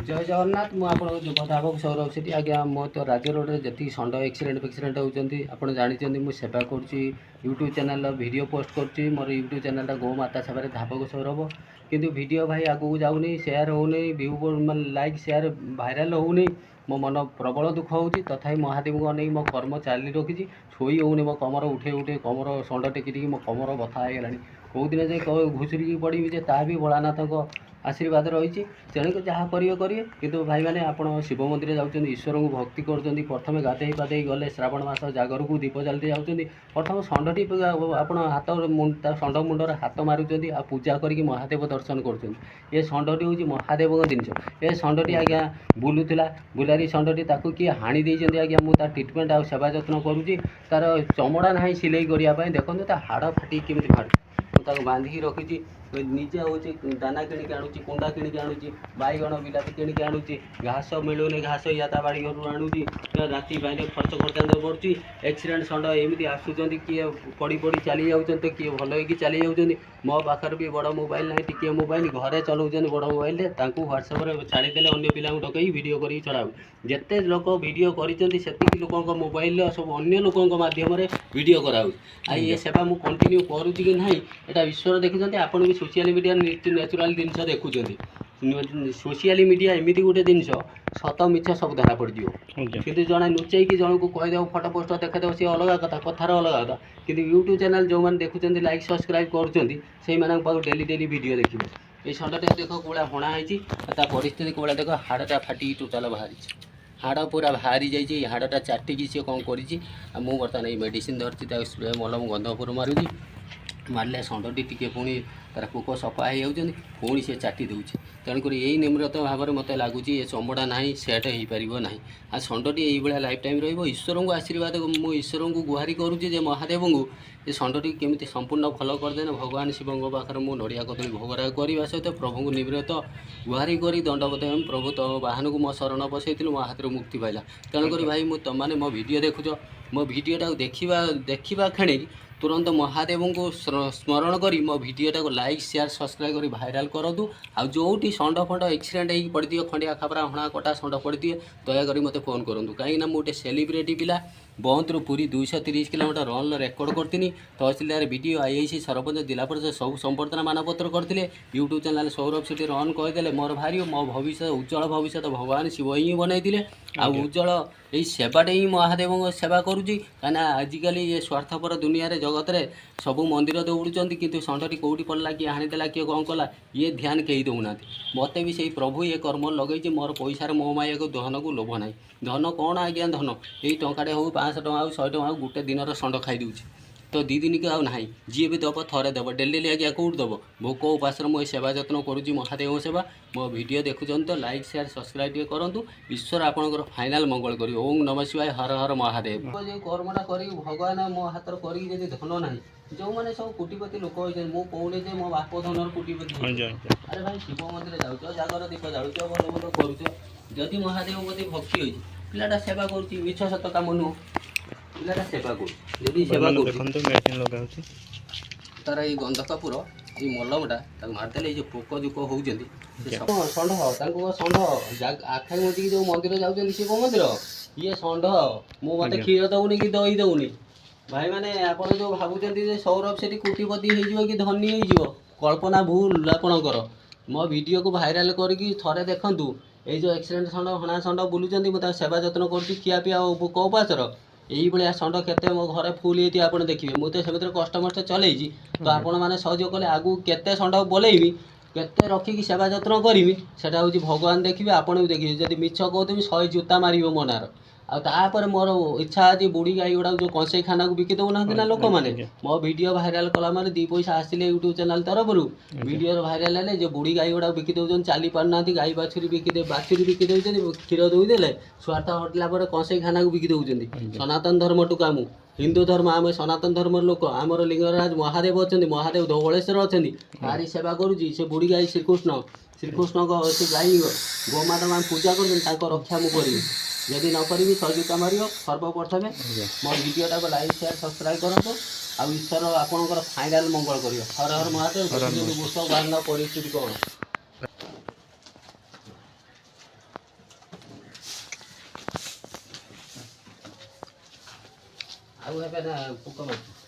जय जगन्नाथ मु आपन जो कथापक सौरभ सेठी आज्ञा मो तो राज्य रोड में जी षंड एक्सीडेंट फेक्सीडेंट होती आपड़ जानते मुझे सेवा करुँच यूट्यूब चैनल वीडियो पोस्ट करुँच मोर यूट्यूब चैनल गो माता सेवा धापक सौरभ किंतु वीडियो भाई आगू जाऊनी शेयर होनी व्यू लाइक शेयर भाइराल होनी मो मन प्रबल दुख हो तथा महादेव को अनेक मो कर्म चाली रखी शोई होनी मो कमर उठे उठे कमर षंड टेकी मो कमर बथा हो कौ दिन जाए घुसुरी पड़ी ता भी भोलानाथ आशीर्वाद रही तेणुक जहाँ करेंगे किंतु भाई मैंने आप शिव मंदिर जाऊँ ईश्वर को भक्ति कर प्रथम गाधे पाधे गले श्रावण मास जागर को दीप जालते जाऊँ प्रथम षंडी आप हाथ षंड मुंडर हाथ मारुँच आ पूजा करके महादेव दर्शन कर षंडी हूँ महादेव जिनस ए षंडी आज्ञा बुलूला बुलारी षंडी किए हाणी देते आज्ञा मुझे ट्रिटमेंट आ सेवा जत्न करुँची तार चमड़ा ना सिलाई करने देखते हाड़ फाटी केमी फाड़ू बांधिकी रखी निजे हूँ दाना किणिक आणुची कुंडा किणिक आणुची बैगण बिलाती किणिक आणुची घास मिलूनी घास या बाड़ी घर आणुची राति पाने खर्च करते पड़ुची एक्सीडेंट षंड एमती आसुँच किए पड़ी पड़ी चली जाऊँ किए भल हो चली जाऊँ मो पाखर भी बड़ मोबाइल ना टी मोबाइल घरे चलाऊँ बड़ मोबाइल ह्वाट्सअप छाड़ीदे अगर पिला डकई वीडियो कर चढ़ाऊ जिते लोक वीडियो कर लोक मोबाइल सब अन्य लोकों मध्यम वीडियो कराऊ ये सेवा मुझे कंटिन्यू करुँची कि ना यहाँ ईश्वर देखुं आपन भी सोशल मीडिया नेचुराल जिन देखुं सोशल मीडिया एमती गोटे जिन सत मिछ सब धरा पड़ कि जड़े लुचई कि जन को कहीदेव फटो पोस्ट देखादेव सी अलग कथा कथार अलग कथा कि यूट्यूब चैनल जो मैंने देखुं लाइक सब्सक्राइब कर डेली डेली वीडियो देखिए ये षंडटा देख कौड़ा हणाई परिस्थिति कौड़ा देख हाड़टा फाटी टोटाल बाहरी हाड़ पूरा बाहरी जाइए हाड़टा चाटिकी सी कौन कर बर्तमान ये मेडिसिन धरती स्प्रे मलम गंधपुर मारुची मारे षंडी टी पुणी तार पोक सफा हो जाती पुणी से चाटी दूसरी तेणुक यही निम्रत भाव में मत लगुच ये चमड़ा ना सेट हो पार ना आ षंडी ये लाइफ टाइम ईश्वर को आशीर्वाद मु ईश्वर को गुहारी करुचे महादेव को ये षंडी केमी संपूर्ण भल करदे भगवान शिव पाखे मुझे नड़िया कदली भोगराग करने सहित प्रभु को निम्रत गुहारी कर दंडवत प्रभु तो बाहन को मो शरण बसई मो हाथ मुक्ति पाइला तेणुक भाई मुझे तुमने मो वीडियो देखुच मो वीडियोटा देखा क्षणिक तुरंत महादेव को स्मरण करी मो वीडियोटा को लाइक शेयर सब्सक्राइब कर भाइराल करूँ आ जो षंड फंड एक्सीडेंट हो पड़े खंडिया खापरा हणा कटा षंड पड़े दयाकोरी मत फोन करूँ कहीं मुझे सेलिब्रिटी पिला बंदरू पूरी 230 किलोमीटर रन रेकर्ड करती तहसिलदार वीडियो आईआईसी सरपंच जिला परिषद सब संबर्धना मानपत्र करते यूट्यूब चैनल सौरभ सेठी रन कहीदे मोर भारी मो भविष्य उज्जवल भविष्य भगवान शिव ही बनई आ उज्जवल यही सेवाटे ही महादेव सेवा करुँची कहीं आजिकल ये स्वार्थपर दुनिया जगत रे सबू मंदिर दौड़ुं किंतु षंडी कौटी पड़ला किए हाणीदेला किए कौन कला ये ध्यान कहीं दौना मत भी से प्रभु ये कर्म लगे मोर पैसार मोहमाया को धन को लोभ ना धन कौन आज्ञा धन यही टंकाटे हो 500 टका 100 टका गोटे दिन षंड खाई दूची तो 2 दिन के आउ ना जी भी दब थे दब डेली डेली आज्ञा कौट दब भोक उपास मुझे सेवा जत्न करुँची महादेव सेवा मो वीडियो देखुं तो लाइक शेयर सब्सक्राइब करूँ ईश्वर आपंकर फाइनाल मंगल कर ओम नमः शिवाय हर हर महादेव जो कर्मटा कर भगवान मो हाथ कर धन ना जो मैंने सब कोटिपति लोक होते मुझे मो बाप धनर कोटिपति अरे भाई शिव मंदिर जाऊँ जागर दीप जाऊँ भल भल करुच जदि महादेव प्रति भक्ति होती पिलाटा सेवा करुँच मिछ सत काम नुह पिलाटा सेवा कर सेवा कर तार ये गंध कपूर ये मलमटा मारिदेले जो पोक जोक होती षंड षंड आखा मुझे जो मंदिर जाऊँ शिव मंदिर ये षंड मो मत क्षीर दौनी कि दही दौनी भाई मैंने आप जो भावुं सौरभ सेठी कोटिपति हो कि धनी हो कल्पना भूल आपणकर मो वीडियो को भाइराल करके थे देखूँ ये जो एक्सीडेंट षंड हणा षंड बुलूँ मुझे सेवा जत्न करिया भोक उपासर यही भाया षंड केते मो घरे फुल ये आप देखिए मुझे से कष्टमस्ट चलई तो आपण मैंने सहयोग कले आगू केते षंड बोलेबी केते रखिकी सेवा जत्न करी से भगवान देखिए आपड़ भी देखिए जब मिछ कहते 100 जूता मार मनार आपर मोर इच्छा आज बुढ़ी गाई गुड़ा जो कंसई खाना को बिकी दौना ना लोक मैंने मो वीडियो भाइराल कला मारे 2 पैसा आसिले यूट्यूब चैनल तरफ वीडियो भाइराल है जो बुढ़ी गाई गुड़ा बिकी दौन चली पारना गाई बाछुरी बिकी बाछुरी बिकी दौरान क्षीर दूदेले स्वार्थ हटला कंसई खाना को बिकी दौरान सनातन धर्म टुका मु हिंदू धर्म आम सनातन धर्म लोक आमर लिंगराज महादेव अच्छा महादेव धवलेश्वर अच्छा तारी सेवा करुँची से बुढ़ी गाई श्रीकृष्ण से गाई गोमाता पूजा कर रक्षा मुझे यदि न करी सहयोगिता मार सर्वप्रथमे मो वीडियोटा को लाइक शेयर सब्सक्राइब करूँ आ ईश्वर आपंकर फाइनाल मंगल कर हर हर महादेव परिस्थिति कौन ଆଉ ହେବେ ନା ପୋକ ମାଛି।